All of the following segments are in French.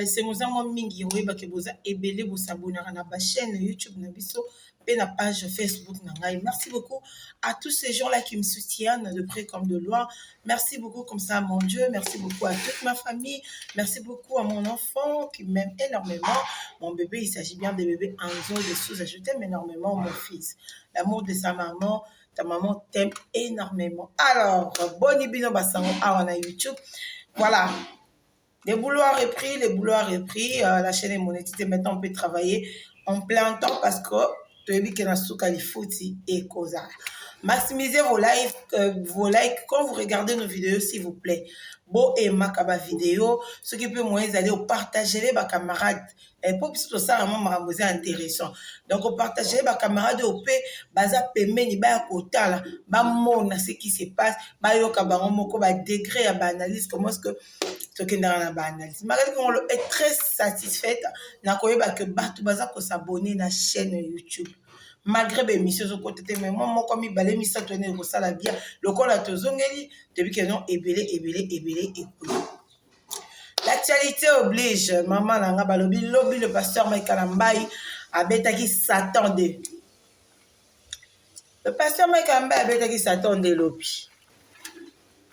c'est nous avons mingi oyeba ke boza ebele bo s'abonner na ba chaîne YouTube na biso et na page Facebook na ngai. Merci beaucoup à tous ces gens-là qui me soutiennent de près comme de loin. Merci beaucoup comme ça à mon Dieu, merci beaucoup à toute ma famille, merci beaucoup à mon enfant qui m'aime énormément. Mon bébé, il s'agit bien de bébé Anzo de sous, je t'aime énormément mon fils. L'amour de sa maman, ta maman t'aime énormément. Alors, Boni Bino Basango on a YouTube. Voilà. Les boulots à repris, la chaîne est monétisée. Maintenant, on peut travailler en plein temps parce que tu as vu que et Koza. Maximisez vos likes quand vous regardez nos vidéos, s'il vous plaît. Bon et makaba vidéo, ce qui peut moins aller au partager les camarades. Et pour que ça vraiment m'arranger intéressant. Donc au partager les camarades au p baza pemeni ba kota là, ba mona ce qui se passe, ba yo ka bango moko ba degré à ba analyse comment est-ce que ce qui dans la analyse. Malgré qu'on est très satisfaite, na koyeba que batu baza ko s'abonner na chaîne YouTube. Malgré les missions au côté mais moi comme il balait mis ça tourner au sala bien le col à tozongeli depuis que non ebélé. L'actualité oblige maman nanga balobi lobby le pasteur Michael Mbaye abetaki s'attendait. Le pasteur Michael Mbaye abetaki s'attendait lobby.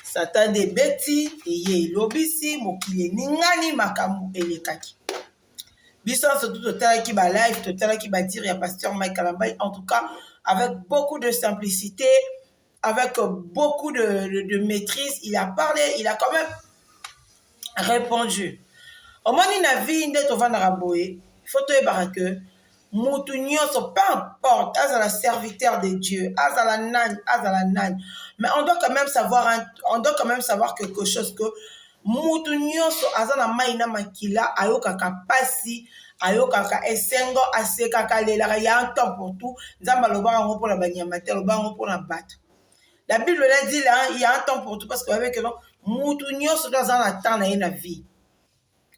S'attendait beti et lobby si mokile ningani makamu elekaki. Bisson surtout total qui va live, total qui va dire, il y a pasteur Michael Mbaye, en tout cas, avec beaucoup de simplicité, avec beaucoup de maîtrise, il a parlé, il a quand même répondu. Au moins, il a vu une dette au Vandaraboé, il faut te que Moutounio, peu importe, à serviteur de Dieu, à la nan, mais on doit quand même savoir quelque chose que Moutounio, à la maïna makila, ayoka kapasi, ayokaka esengo asekaka lela ya un temps pour tout nzamba loba ngo pour la banyamate loba ngo pour la battre. La Bible l'a dit là, il y a un temps pour tout parce que avec non mutu nyonso dans un temps na une vie.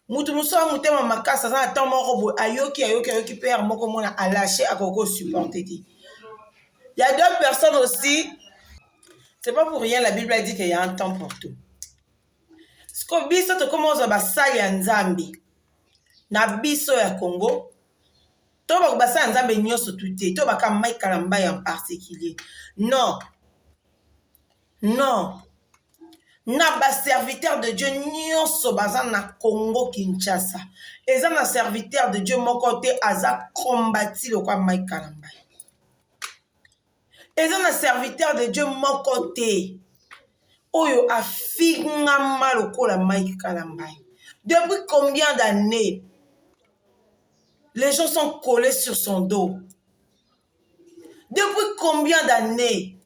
Mutu muso mutema makasa za temps moko ayoki père moko mona a lâché à koko supporter dit. Il y a d'autres personnes aussi. C'est pas pour rien la Bible a dit qu'il y a un temps pour tout. Ce que biso to commence à basali ya nzambi. Na biso ya Congo to ba basa nzambe nyoso tuté to ba ka Michael Mbaye en particulier non na ba serviteur de Dieu nyoso baza na Congo Kinshasa eza na serviteur de Dieu mon côté aza combattu le quoi Michael Mbaye eza na serviteur de Dieu mon côté oyo afinga maloko la Michael Mbaye. Depuis combien d'années les gens sont collés sur son dos? Depuis combien d'années?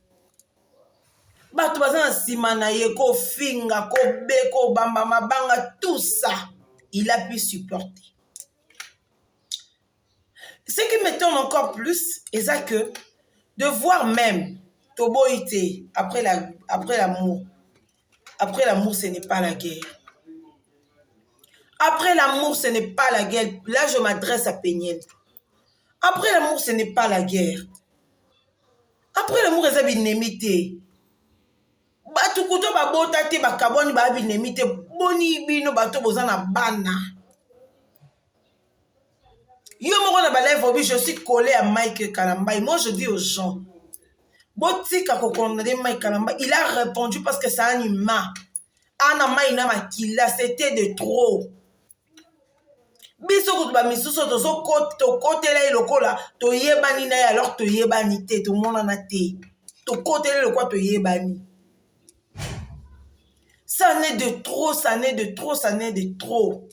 Finga, Beko, Bamba, Mabanga, tout ça, il a pu supporter. Ce qui m'étonne encore plus, c'est que de voir même Toboïté après l'amour. Après l'amour, ce n'est pas la guerre. Après l'amour, ce n'est pas la guerre. Là, je m'adresse à Péniel. Après l'amour, ce n'est pas la guerre. Après l'amour, c'est une inimité. Batu kuto ba botate ba kaboni ba inimité. Boni bino bato bozana bana. Yo moko na ba live je suis collé à Mike Kalamba. Moi, je dis aux gens, Botika kokondé Mike Kalamba, il a répondu parce que c'est un humain. Ana maina makila, c'était de trop. Biso kutuba misuso tozo kotela ilokola to yebani na alors to yebani te to mona na te to kotela lokwa to yebani. Ça n'est de trop, ça n'est de trop, ça n'est de trop.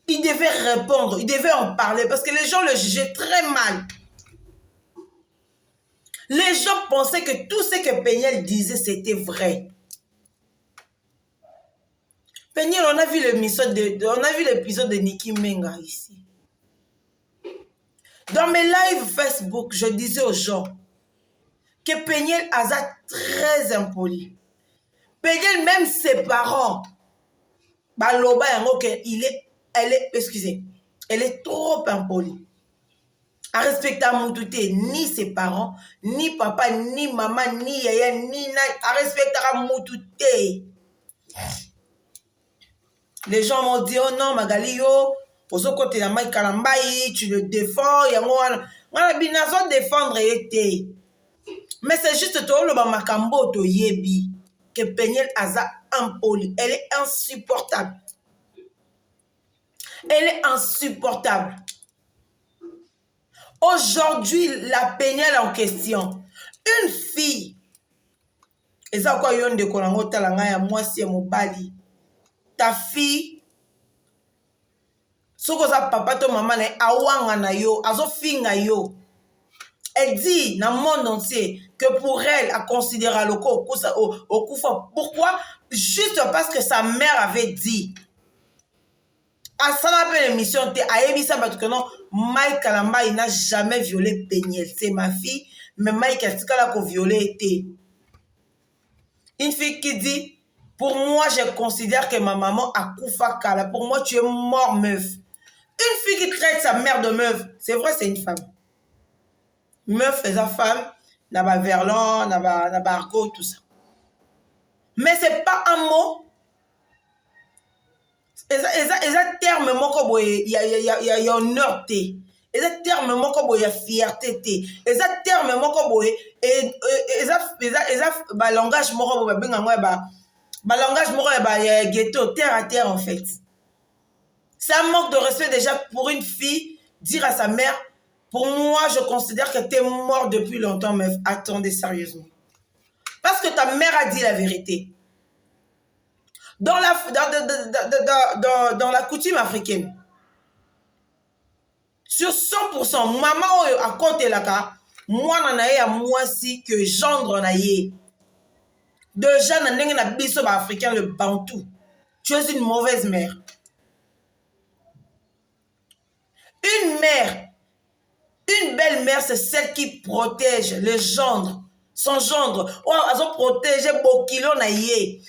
Il devait répondre, il devait en parler parce que les gens le jugeaient très mal. Les gens pensaient que tout ce que Péniel disait c'était vrai. Péniel, on a vu l'épisode de Nicki Menga ici. Dans mes lives Facebook, je disais aux gens que Péniel a très impoli. Péniel, même ses parents, Baloba elle est trop impolie. À respecter Moutouté, ni ses parents, ni papa, ni maman, ni yaya, ni nan, à respecter Moutouté. Les gens m'ont dit, oh non, Magali, yo, ozo kote na Mike Kalambai, tu le défends, yango wana. Wana binazo défendre été. Mais c'est juste toi, le makambo to yebi, que Peniel Aza impoli. Elle est insupportable. Elle est insupportable. Aujourd'hui, la Peniel en question, une fille, et ça quoi yon de konango talanga ya moi c'est mon bali. Ta fille, soko za papa to maman na awanga na yo, azo finga yo. Elle dit dans le monde entier que pour elle, elle considère le corps au Koufa. Pourquoi? Juste parce que sa mère avait dit. À ça l'appelle l'émission, à Ebissa, parce que non, Mike Kalamba, il n'a jamais violé Peniel. C'est ma fille, mais Mike a violé. Une fille qui dit, pour moi, je considère que ma maman a Koufa Kala. Pour moi, tu es mort, meuf. Une fille qui traite sa mère de meuf, c'est vrai, c'est une femme. Meuf et sa femme, n'a pas verlan, n'a pas argot, tout ça. Mais c'est pas un mot. Et ça terme moko boye, il y a honneur té. Et ça terme moko boye, il y a fierté té. Et ça terme moko boye, et ça ba langage moko boye, ba langage moko ba ghetto, terre à terre en fait. Ça manque de respect déjà pour une fille dire à sa mère. Pour moi, je considère que tu es mort depuis longtemps, meuf. Attendez sérieusement. Parce que ta mère a dit la vérité. Dans la coutume africaine, sur 100%, maman a côté là, moi, nanaye à moi si que gendre naye. Déjà, nanaye na biso ba africain le bantou. Tu es une mauvaise mère. Une mère. Une belle mère, c'est celle qui protège le gendre, son gendre. Oh, elle a protégé Bokilo Naye.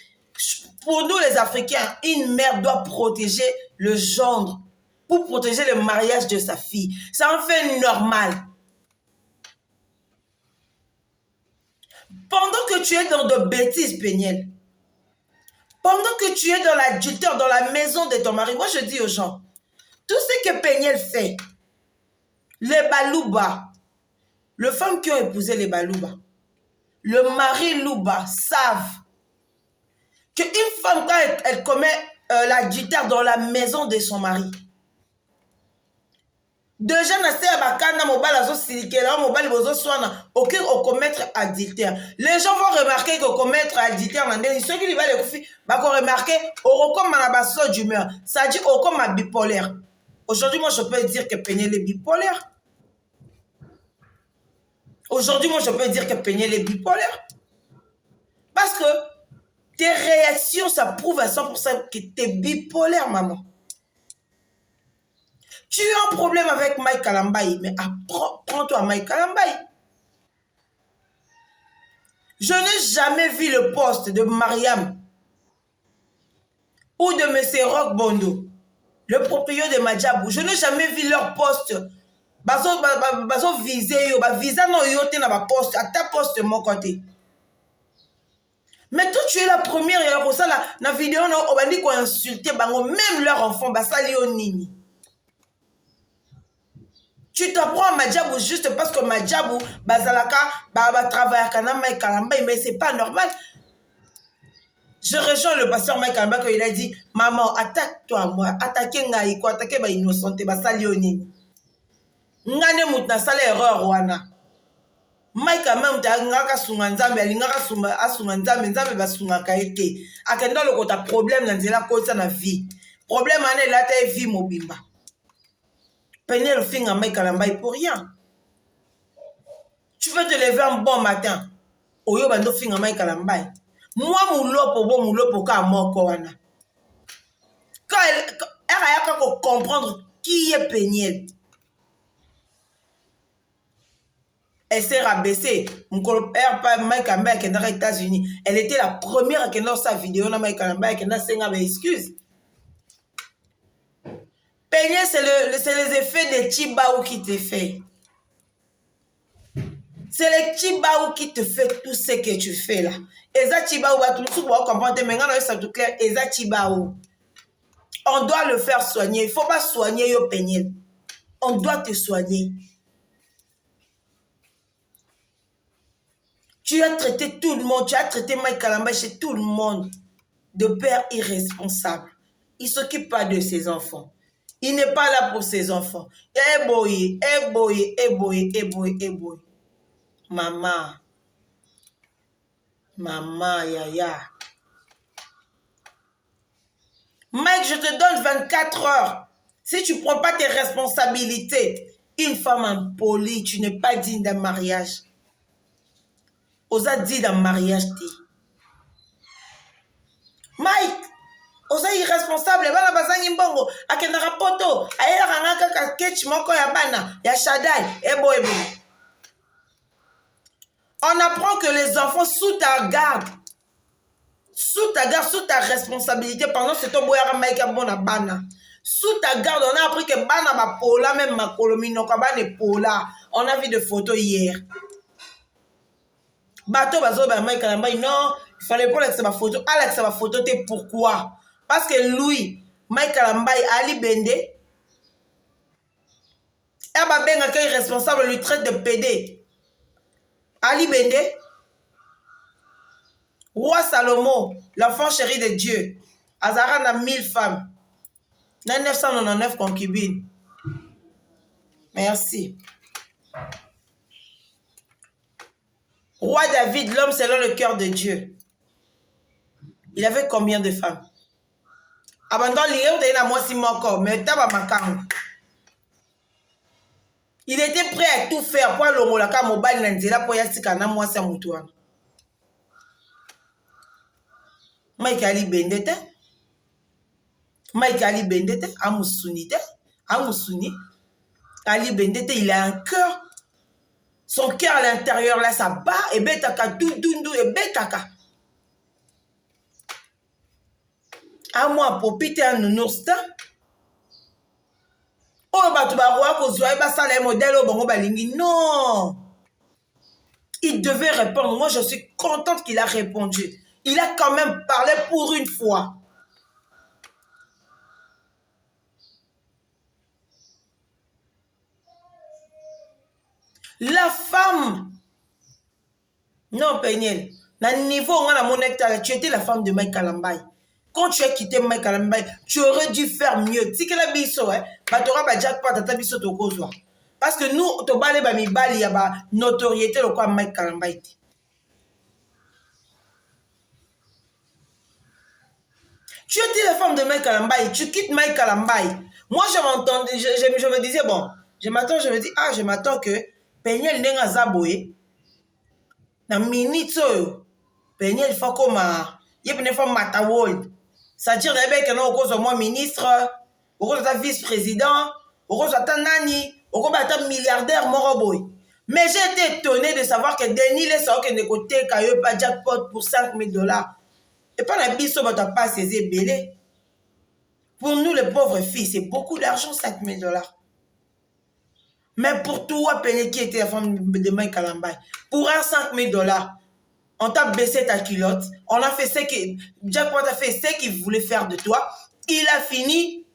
Pour nous, les Africains, une mère doit protéger le gendre pour protéger le mariage de sa fille. Ça en fait normal. Pendant que tu es dans de bêtises, Peniel, pendant que tu es dans l'adultère, dans la maison de ton mari, moi je dis aux gens, tout ce que Peniel fait, les Balouba, les femmes qui ont épousé les Balouba, le mari Louba savent qu'une femme, quand elle commet l'adultère dans la maison de son mari, déjà, commettre adultère. Les gens vont remarquer que commettre adultère, ceux qui vont remarquer au d'humeur. Ça dit au bipolaire. Aujourd'hui, moi, je peux dire que Peniel est bipolaire. Aujourd'hui, moi, je peux dire que Peniel est bipolaire. Parce que tes réactions, ça prouve à 100% que tu es bipolaire, maman. Tu as un problème avec Mike Kalambai, mais prends-toi Mike Kalambai. Je n'ai jamais vu le poste de Mariam ou de M. Rock Bondo, le propriétaire de Madjabou. Je n'ai jamais vu leur poste. Bazo visé yo, visa non yo te na ba poste, à ta poste mon côté. Mais toi tu es la première et pour ça la vidéo on va dire qu'on insulter bango même leur enfant basali yo nini. Tu t'apprends à Madjabou juste parce que Madjabou bazalaka ba travailler kana Mike Kalamba, mais c'est pas normal. Je rejoins le pasteur Mike Kalamba quand il a dit maman attaque-toi moi, attaquer ngai quoi, attaquer ba innocente basali yo nini. Ngane mutna sala erreur wana. Mike même ta ngaka sunga nzambe alingaka asunga nzambe basunga kaete. Akenda lokota problème na nzela ko na vie. Problème ane la ta vie mobimba. Peniel finga Mike Kalamba pour rien. Tu veux te lever un bon matin. Oyo bando finga Mike Kalamba. Moi moulopo ka moko wana. Quand elle a comprendre qui est Peniel. Elle s'est rabaissée. Mon père, Mike Kalamba, qui est aux États-Unis. Elle était la première qui est dans sa vidéo. Mike Kalamba, qui est dans sa excuse. Peniel, c'est les effets de Chibaou qui te fait. C'est le Chibaou qui te fait tout ce que tu fais là. Et ça Chibaou, tout le monde va comprendre. Mais quand on est tout clair, et ça Chibaou. On doit le faire soigner. Il ne faut pas soigner yo Péniel. On doit te soigner. Tu as traité tout le monde. Tu as traité Mike Kalamba chez tout le monde de père irresponsable. Il ne s'occupe pas de ses enfants. Il n'est pas là pour ses enfants. Eh boy, eh boy, eh boy, eh boy, eh boy. Maman. Maman, yaya. Mike, je te donne 24 heures. Si tu ne prends pas tes responsabilités, une femme impolie, tu n'es pas digne d'un mariage. Osa dit d'un mariage, Mike, osa irresponsable, bana bazangi mbongo, akendaka poto, ayelaka ngaka ka sketch moko ya bana, ya Shaddai, ebo. On apprend que les enfants sous ta garde, sous ta responsabilité, pendant ce temps, boyara Mike a bon bana. Sous ta garde, on a appris que bana ba pola, même ma kolomino, kabane pola. On a vu des photos hier. Bateau bazo ba Mike Kalamba, non, il fallait pas laisser ma photo. Alex ma photo, t'es pourquoi? Parce que lui, Mike Kalamba, Ali Bende, et bah ben accueil responsable lui traite de PD. Ali Bende, roi Salomon, l'enfant chéri de Dieu, Azara n'a 1000 femmes, 999 concubines. Merci. Roi David, l'homme selon le cœur de Dieu. Il avait combien de femmes? Abandon mais il était prêt à tout faire pour l'ongolaka mobile nanzela pour yasika na mwasi mutuana. Mike Ali Bendete. Mike Ali Bendete, Amusunite, Amusuni. Ali Bendete, il a un cœur. Son cœur à l'intérieur, là, ça bat, et betaka, doudou, et betaka. À moi, pour piter un nounours, oh, bah, tu vas voir que ça ça les modèles au bon balingi. Non! Il devait répondre. Moi, je suis contente qu'il a répondu. Il a quand même parlé pour une fois. La femme. Non, Péniel. Dans le niveau où on a mon hectare, tu étais la femme de Mike Kalamba. Quand tu as quitté Mike Kalamba, tu aurais dû faire mieux. Si que la biso, hein, bah tu auras pas jackpot ta biso to kozwa. Parce que nous, to balé ba mi bali ya ba notoriété le quoi Mike Kalamba. Tu étais la femme de Mike Kalamba, tu quittes Mike Kalamba. Moi, je m'entendais, je me disais bon, je m'attends que Péniel n'enga zaboé. Na minute Péniel faut comme yebne faut matawol. C'est-à-dire que non cause moi ministre, au cause de vice-président, au cause de nani, au cause de milliardaire moroboy. Mais j'ai été étonné de savoir que Denis les sort que de côté kayo pas jackpot pour $5,000. Et pas la biso ba pas saisi belé. Pour nous les pauvres filles, c'est beaucoup d'argent $5,000. Mais pour toi, Péniel qui était la femme de Mike Kalamba, pour un $5,000, on t'a baissé ta culotte, on a fait ce que Jackpot a fait ce qu'il voulait faire de toi, il a fini.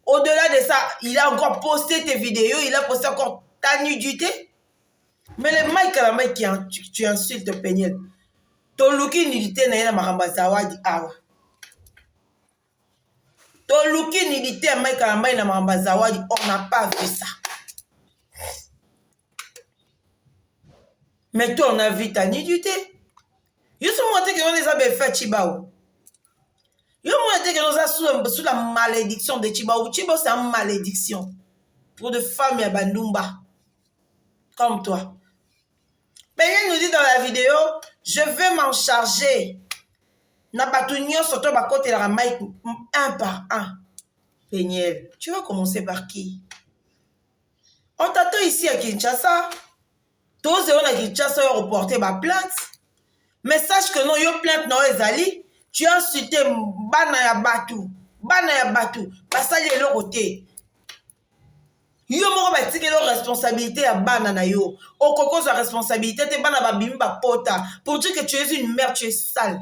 Au-delà de ça, il a encore posté tes vidéos, il a posté encore ta nudité. Mais le Mike Kalamba qui tu insultes Péniel, ton looky nudité n'a pas maramba zawadi awa. Ton looky nudité à Mike Kalamba n'a maramba zawadi, on n'a pas vu ça. Mais toi, on a vu ta nudité. Yo se montre que on les a fait Chibao. Yo montre que nous sommes sous la malédiction de Chibao. Chibao, c'est une malédiction. Pour des femmes à Bandumba. Comme toi. Péniel nous dit dans la vidéo, je vais m'en charger. N'a pas tout nion sur toi, côté la Mike, un par un. Péniel, tu vas commencer par qui? On t'attend ici à Kinshasa. Tous on a Kinshasa, on a reporté ma plainte. Mais sache que non, yo plainte non ezali, tu as insulté bana ya batu, basali le côté. Yo moko ba tike lo responsabilité ya bana na yo. Okoko sa responsabilité te bana ba bimi ba pota pour dire que tu es une mère, tu es sale.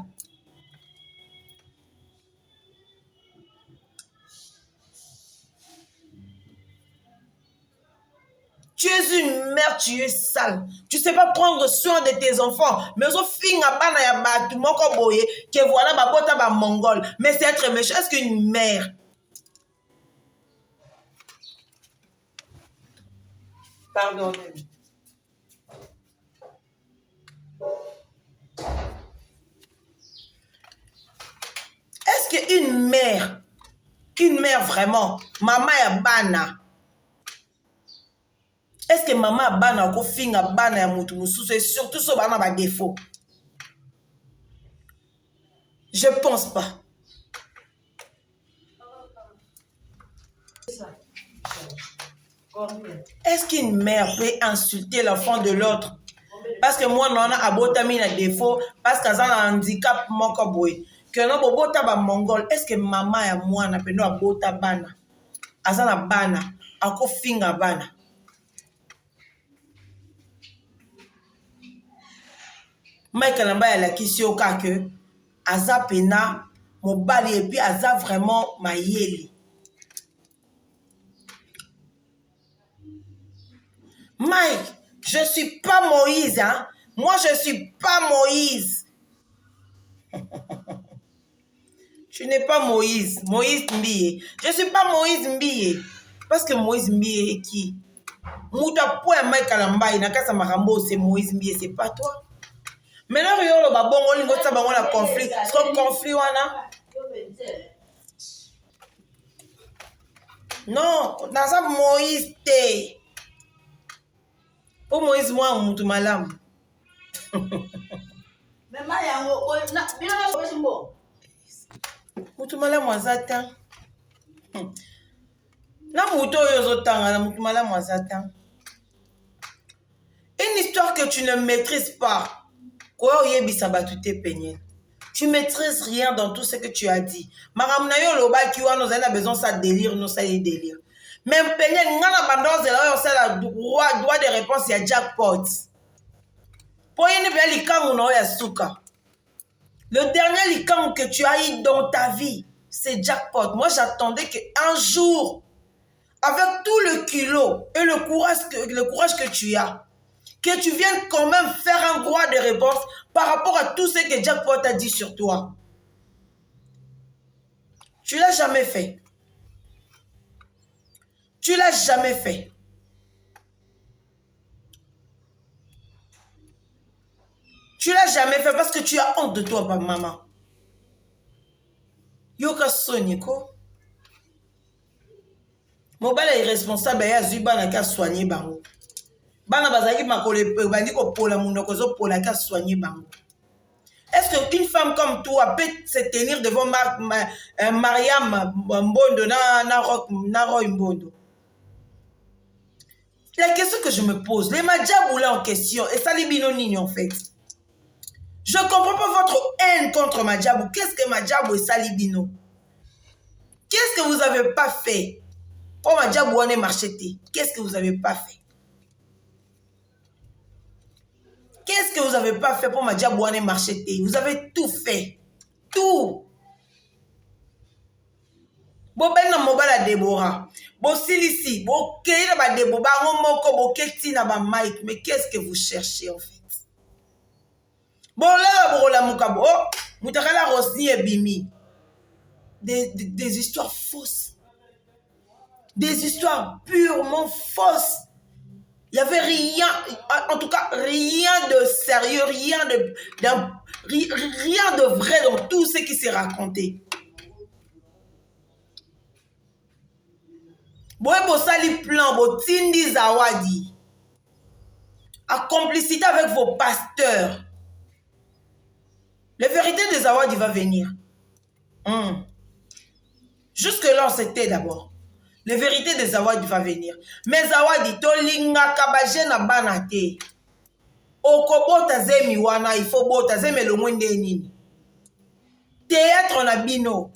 Tu es une mère, tu es sale. Tu ne sais pas prendre soin de tes enfants. Mais au fin bana ya batu moko boye que voilà ba bota ba mongol. Mais c'est être méchant. Est-ce qu'une mère pardonnez-moi. Est-ce qu'une mère vraiment, maman ya bana, est-ce que maman ya bana ko finga bana ya mutu mususu et surtout so bana ba défaut? Je pense pas. Est-ce qu'une mère peut insulter l'enfant de l'autre? Parce que moi, non, a botami na défaut, parce qu'elle a un handicap, moko boy. Que non, bota ba mongol. Est-ce que maman et moi, na peno a bota bana? Azana bana, ako finga bana. Michael Namba la kisio ka que aza pena mobali et puis aza vraiment mayeli. Mike, je ne suis pas Moïse, hein? Moi, je ne suis pas Moïse. Tu n'es pas Moïse. Moïse Mbiye. Je ne suis pas Moïse Mbiye. Parce que Moïse Mbiye est qui? Mouta po ya Mike Kalamba, Nakasa Marambo, c'est Moïse Mbiye, c'est pas toi. Maintenant, regarde le babon, on lingote ça, on a conflit. Est-ce qu'on conflit, wana? Non, Nasa Moïse te. Pour Moïse, moi, moutou malam. Mutumala mwazata. Na muto yozotanga na mutumala mwazata. Une histoire que tu ne maîtrises pas. Quoi oyebisa batute penye. Tu maîtrises rien dans tout ce que tu as dit. Maramna yo loba ki wa nous a besoin ça délire, nous ça délire. Même penye ngana bandoze la yo ça la droit de réponse ya jackpot. Pour yene bia likangu na ya suka. Le dernier likangu que tu as eu dans ta vie, c'est jackpot. Moi, j'attendais qu'un jour, avec tout le culot et le courage que tu as, que tu viennes quand même faire un droit de réponse par rapport à tout ce que jackpot a dit sur toi. Tu l'as jamais fait. Tu l'as jamais fait. Tu l'as jamais fait parce que tu as honte de toi, maman. Yoka Soniko. Mobile est responsable ya zubana ka soigner bango. Bana bazaki makole bandi ko pola munoko zo pola ka soigner bango. Est-ce qu'une femme comme toi peut se tenir devant Mariam Mbondo na Roy Mbondo? La question que je me pose, les Madjaboula en question, et ça les binonini en fait. Je ne comprends pas votre haine contre Madjabou. Qu'est-ce que Madjabou et Salibino? Qu'est-ce que vous n'avez pas fait? Pour Madjabou, on est marcheté. Qu'est-ce que vous n'avez pas fait? Qu'est-ce que vous n'avez pas fait pour Madjabou, on est marcheté? Vous avez tout fait. Tout. Bo ben na mobala Déborah. Bo silisi. Bo kei na ba Déborah. Ba ngomoko bo keti na ba Mike. Mais qu'est-ce que vous cherchez en fait? Bon là, bon la mukabo. Mutakala Rosni et Bimi. Des histoires fausses. Des histoires purement fausses. Il n'y avait rien, en tout cas, rien de sérieux, rien de vrai dans tout ce qui s'est raconté. Boye sali plan, bo tindi zawadi. À complicité avec vos pasteurs. La vérité de Zawadi va venir. Jusque-là, c'était d'abord. La vérité de Zawadi va venir. Mais Zawadi, to linga kabaje na banate. Okobota zemi wana, il faut bota zemi le mwende nini. Théâtre na bino.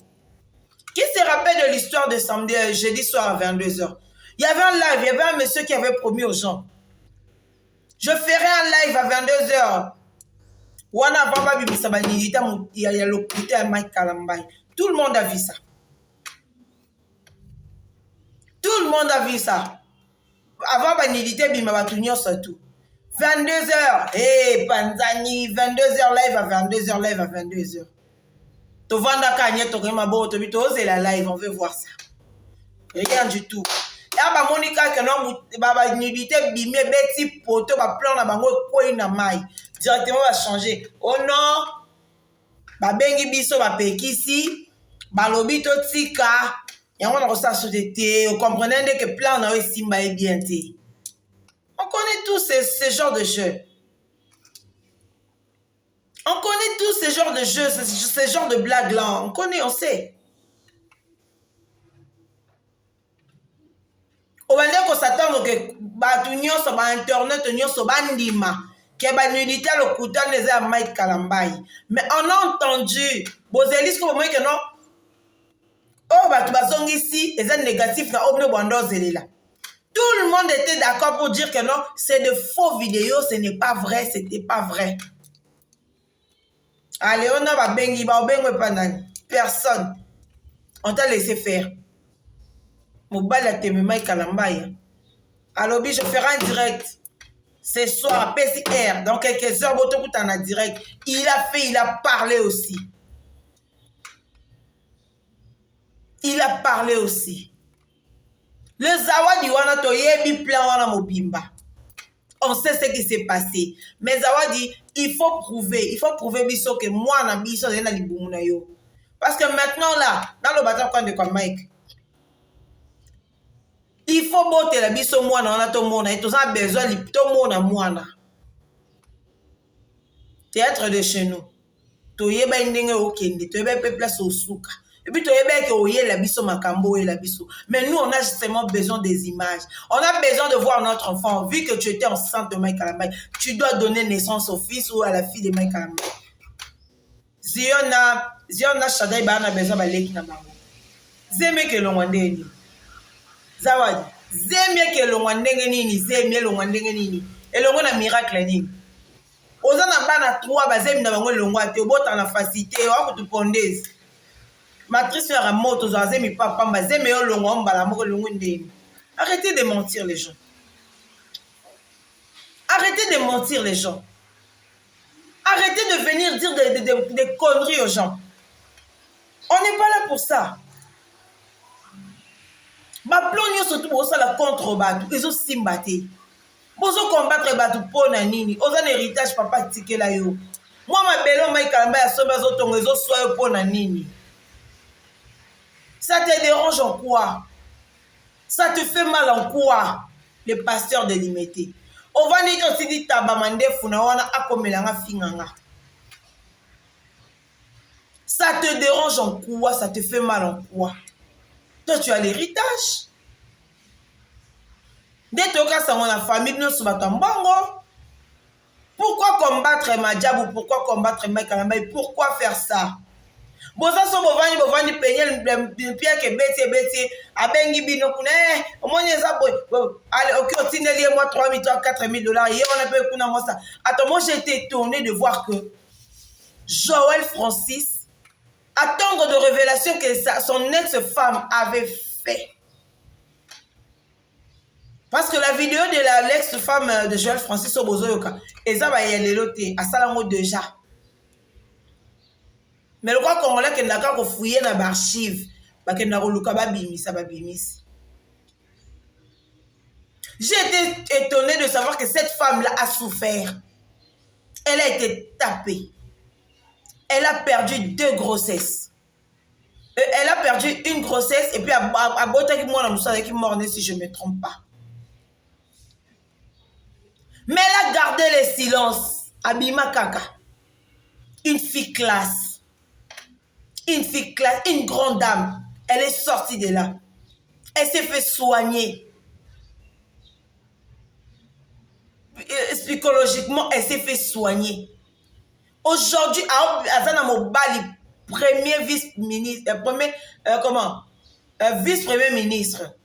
Qui se rappelle de l'histoire de samedi, jeudi soir à 22h? Il y avait un live, il y avait un monsieur qui avait promis aux gens. Je ferai un live à 22h. Wana baba bibisa banilita ya lokute ya Mike Kalamba. Tout le monde a vu ça. Tout le monde a vu ça. avant banilité bima batunyo surtout 22h hey Panzani 22h live à 22h live à 22h tovanda kanye tokema bo to bito la live on veut voir ça rien du tout ya ba monika que non ba banilité bimé beti poto ba plan na bango ko ina mai directement va changer oh non ba bengi biso ba pekisi ba lobi to tika yango na ko sa société vous comprenez que plan na aussi mai bien té. On connaît tous ces genres de jeux. On connaît tous ces genres de jeux, ces genres de blagues-là. On connaît, on sait. On va dire qu'on s'attend que Batunion sur Internet, sur Bandima, qui est banulité le couteau les a Mike Kalambaye. Mais on a entendu, Bozelis, comme moi que non, oh, Batubazong ici, les gens négatifs, na obno bandos et là. Tout le monde était d'accord pour dire que non, c'est de faux vidéos, ce n'est pas vrai, c'était pas vrai. Allez, on a ba bengi, ba bengi panani. Personne. On t'a laissé faire. Mobile a teme Mike Kalambaye. Alors, je ferai un direct. Ce soir, PCR, dans quelques heures, Botokout en a direct. Il a parlé aussi. Il a parlé aussi. Le Zawadi wana to yebi plan wana mobimba. On sait ce qui s'est passé. Mais Zawadi, il faut prouver biso que moi na biso na libumu na yo. Parce que maintenant là, dans le bataille de comme Mike, il faut botter la biso moi na to mona et tout ça besoin to mona mwana. Théâtre de chez nous. To yeba ndenge okende, to yeba place au souka. Et puis, tu as la biso makambo et la biso. Mais nous, on a justement besoin des images. On a besoin de voir notre enfant. Vu que tu étais enceinte de Mike Kalambaye, tu dois donner naissance au fils ou à la fille de Mike Kalambaye. Ziona Shadai Bana besoin de l'équipe na bango. Zeme ke longwande ni. Zawadi. Zeme ke longwande nini. Zeme longwande nini. Et longo na miracle nini. Oza na bana 3 bazemi na bango longwate. Obota na facilité. Wako tu pondeze. Matrice faire un mot aux azemi papa mazemi yo longo mbala moko longo ndeni. Arrêtez de mentir les gens. Arrêtez de mentir les gens. Arrêtez de venir dire des conneries aux gens. On n'est pas là pour ça. Ma plonio surtout pour ça la contre batu ils ont simbaté. Bozo combattre batu pona nini. Oza héritage papa tikela yo. Moi ma belo Mike Kalambaye asomba zo tongo zo soyo pona nini. Ça te dérange en quoi? Ça te fait mal en quoi? Le pasteur de l'imité. On va dire aussi dit tabamande funawana akomelanga finganga. Ça te dérange en quoi? Ça te fait mal en quoi? Toi tu as l'héritage. Dès que ça mon famille nous sommes bango. Pourquoi combattre Madjabou? Pourquoi combattre Mike Kalambaye? Pourquoi faire ça? Boza so bovani penyel pia ke beti abengi bino kuna omoni eza boy allez OK otineli moi 3 000 4 000 dollars hier on a payé kuna moi ça. Attends, moi j'ai été étonné de voir que Joël Francis attendre de révélation que son ex-femme avait fait. Parce que la vidéo de l'ex-femme de Joël Francis au Bozoyoka eza ba yelelote asalango déjà. Mais le roi congolais qui n'a qu'à fouiller dans l'archive, parce qu'il n'a pas bimisi. J'ai été étonné de savoir que cette femme-là a souffert. Elle a été tapée. Elle a perdu 2 grossesses. Elle a perdu une grossesse et puis à Bota qui mort si je ne me trompe pas. Mais elle a gardé le silence. Abima Kaka. Une fille classe. Une fille classe, une grande dame. Elle est sortie de là. Elle s'est fait soigner. Psychologiquement, elle s'est fait soigner. Aujourd'hui, Azana Mobali, premier vice-ministre, vice-premier ministre.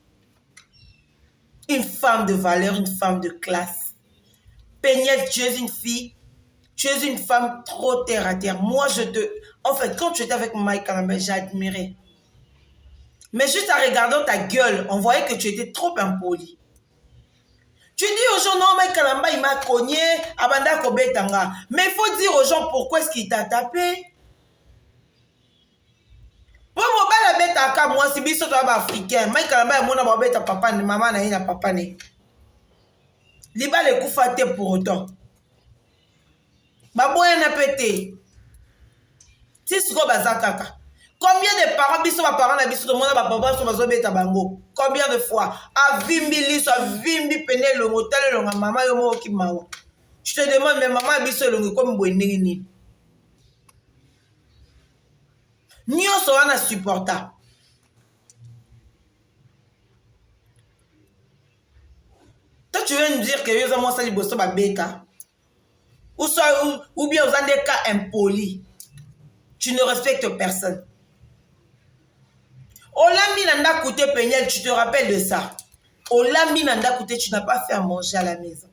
Une femme de valeur, une femme de classe. Péniel, tu es une fille, tu es une femme trop terre à terre. Moi, en fait, quand tu étais avec Mike Kalambaye, j'ai admiré. Mais juste en regardant ta gueule, on voyait que tu étais trop impoli. Tu dis aux gens, non, mais Kalamba, il m'a cogné, Abanda Kobetanga. Mais il faut dire aux gens pourquoi est-ce qu'il t'a tapé. Pour moi, la bête à moi, c'est bien surtout africain. Mais Kalamba, il m'a bête à papa, maman, na papa, ne. Liba le coup faté pour autant. Baboye na pété. Si ce qu'on bazakaka. Combien de parents, biso ma parents na biso, tout le monde a papa sur ma bête à bango. Combien de fois? A vimbi liso, a vimbi pené le motel, le maman, yomo ki mawa. Je te demande, mais maman biso le comme bouéné ni. Ni on sera na supporta. Toi, tu veux nous dire que yo moi ça liboso ba bêta. Ou bien vous avez des cas impolis. Tu ne respectes personne. Olambi nanda coûté Peniel, tu te rappelles de ça. Olambi nanda coûté, tu n'as pas fait à manger à la maison.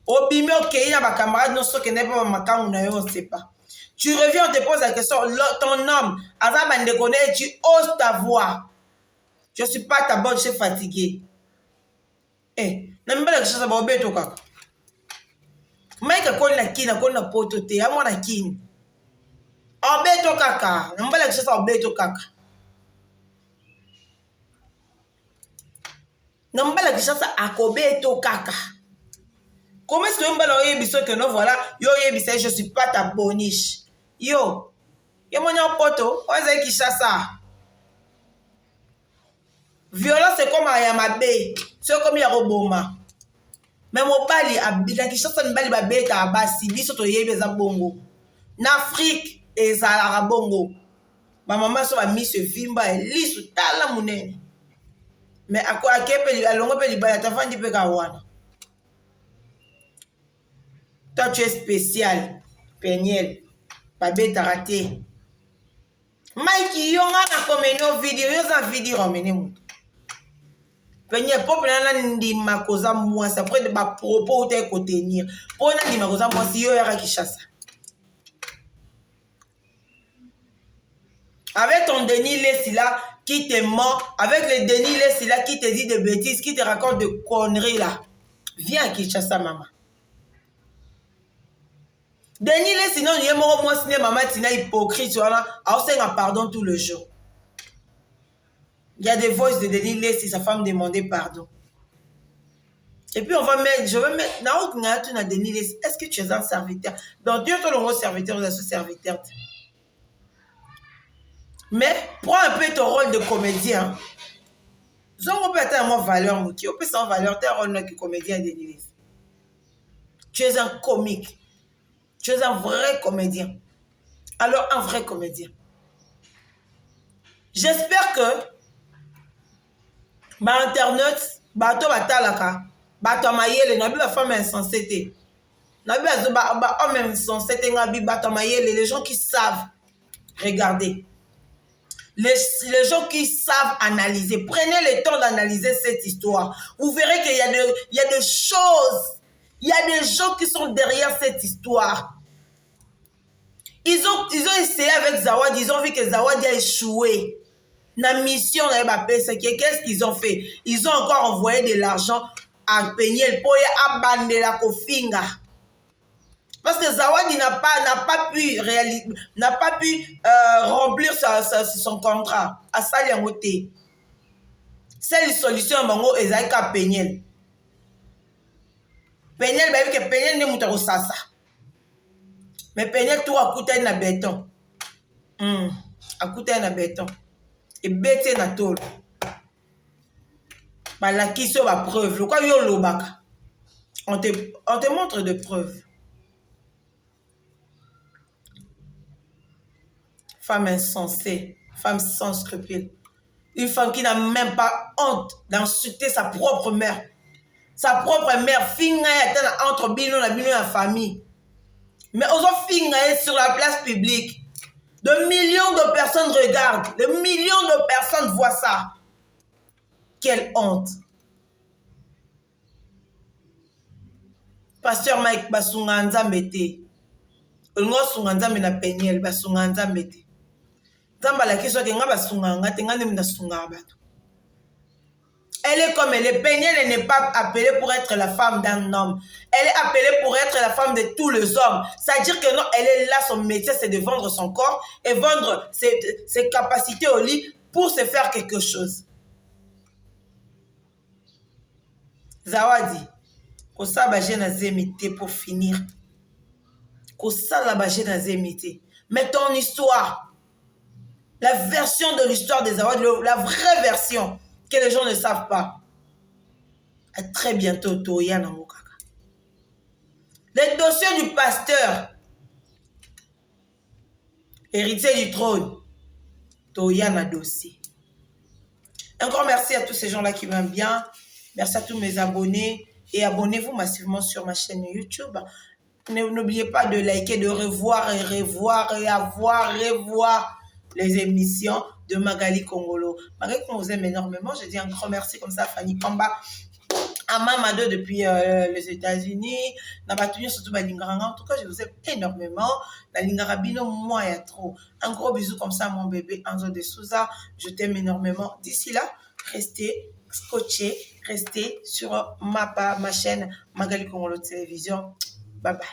Obime ok, il y a ma camarade, non, ce qui n'est pas ma camarade, on ne sait pas. Tu reviens, on te pose la question, ton homme, Azam Ndekone, tu oses ta voix. Je ne suis pas ta bonne, je suis fatiguée. Eh, n'aime pas la chose à bober, toi, kaka. Maïka kon na kina, kon na poto te, à moi na kin. Obeto kaka, n'aime pas la chose à obeto kaka. N'aime pas la chose à kobeto kaka. Comment est-ce que tu me dis que non, voilà, yo, je ne suis pas ta boniche. Yo, yo, mon poto, on est qui chasse ça. Violence, c'est comme à Yamabe, c'est comme Yaroboma. Mais mon pali, à qui chasse un bali babé, à Bassi, biso yebe za bongo. N'Afrique, et ça bongo. Ma maman soit mis ce vimba et lit tala mounene. Mais à quoi à kepe, à longue peli bala, ta fandi pe kawana. Toi, tu es spécial. Peniel. Babé t'a raté. Mikey, yon a comme vidéo, yon vidéo ramené mon. Peniel, pop nana ndima koza moi, ça près de ma propos te contenir. Pour nana ndima koza moi, si yo yara qui chasse. Avec ton Denis Lessila qui te ment, avec le Denis Lessila qui te dit des bêtises, qui te raconte des conneries là. Viens à Kinshasa, maman. Denis Lessila, il y a moi, sinon maman, tina hypocrite, voilà, alors c'est un pardon tout le jour. Il y a des voices de Denis Lessila, sa femme demandait pardon. Et puis on va mettre, je vais mettre, na Denis Lessila, est-ce que tu es un serviteur? Dans Dieu, toi, le mot serviteur, vous êtes serviteur. Mais prends un peu ton rôle de comédien. On peut être en valeur, Mouki. On peut être en valeur, tu es un rôle de comédien de Nilis. Tu es un comique. Tu es un vrai comédien. Alors, un vrai comédien. J'espère que ma internet, bato batalaka, bato mayele, nabi ba femme insensée. Nabi ba homme insensé, bato mayele, les gens qui savent regarder. Les gens qui savent analyser, prenez le temps d'analyser cette histoire. Vous verrez qu'il y a des choses, il y a des gens qui sont derrière cette histoire. Ils ont essayé avec Zawad, ils ont vu que Zawad a échoué. La mission, qu'est-ce qu'ils ont fait? Ils ont encore envoyé de l'argent à Peniel pour abandonner la Kofinga. Parce que Zawadi n'a pas pu remplir son contrat à Saliamote. C'est une solution à Ezaïka Peniel. Peniel, bah, que Peniel n'est pas ça. Mais Peniel, tout a coûté un béton. A coûté un béton. Et bête na tol. Bah, la qui sont la preuve. Le quoi yo lobaka. On te montre des preuves. Femme insensée, femme sans scrupules. Une femme qui n'a même pas honte d'insulter sa propre mère. Sa propre mère, finga entre bino la famille. Mais aux finga sur la place publique. De millions de personnes regardent. De millions de personnes voient ça. Quelle honte. Pasteur Mike Basunga Nzambete. Ngo Sunga Nzambe na Peniel Basunga Nzambete. Zamba la kiso ke nga basunga nga te nga ne mna sunga bato. Elle est comme elle est. Elle n'est pas appelée pour être la femme d'un homme. Elle est appelée pour être la femme de tous les hommes. C'est-à-dire que non, elle est là, son métier, c'est de vendre son corps et vendre ses capacités au lit pour se faire quelque chose. Zawadi, kosala baje na zemi te pour finir. Kosala baje na zemi te. Mais ton histoire, la version de l'histoire des Zawadi, la vraie version que les gens ne savent pas. À très bientôt, Toya Namokaka. Les dossiers du pasteur, héritier du trône, Toya na dossier. Encore merci à tous ces gens-là qui m'aiment bien. Merci à tous mes abonnés. Et abonnez-vous massivement sur ma chaîne YouTube. N'oubliez pas de liker, de revoir et revoir et revoir les émissions de Magali Congolo. Malgré qu'on vous aime énormément, je dis un grand merci comme ça à Fanny Kamba, à Mamado depuis les États-Unis, surtout en tout cas, je vous aime énormément. La Lingarabino, moi, il y a trop. Un gros bisou comme ça à mon bébé Anzo de Souza. Je t'aime énormément. D'ici là, restez scotchés, restez sur ma chaîne Magali Congolo Télévision. Bye bye.